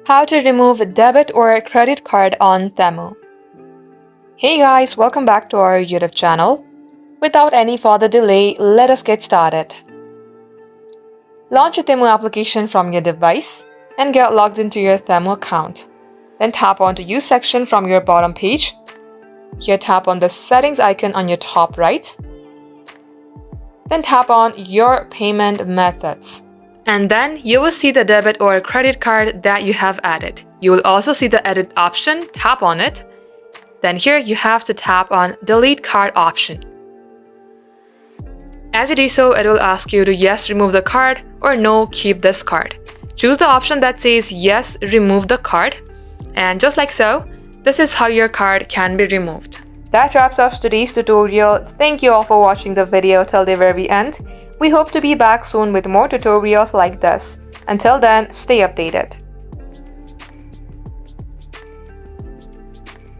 How to remove a debit or a credit card on TEMU. Hey guys, welcome back to our YouTube channel. Without any further delay, let us get started. Launch a TEMU application from your device and get logged into your TEMU account. Then tap on the Use section from your bottom page. Here tap on the settings icon on your top right. Then tap on your payment methods. And then you will see the debit or credit card that you have added. You will also see the edit option, tap on it. Then here you have to tap on delete card option. As you do so, it will ask you to yes, remove the card or no, keep this card. Choose the option that says yes, remove the card. And just like so, this is how your card can be removed. That wraps up today's tutorial. Thank you all for watching the video till the very end. We hope to be back soon with more tutorials like this. Until then, stay updated.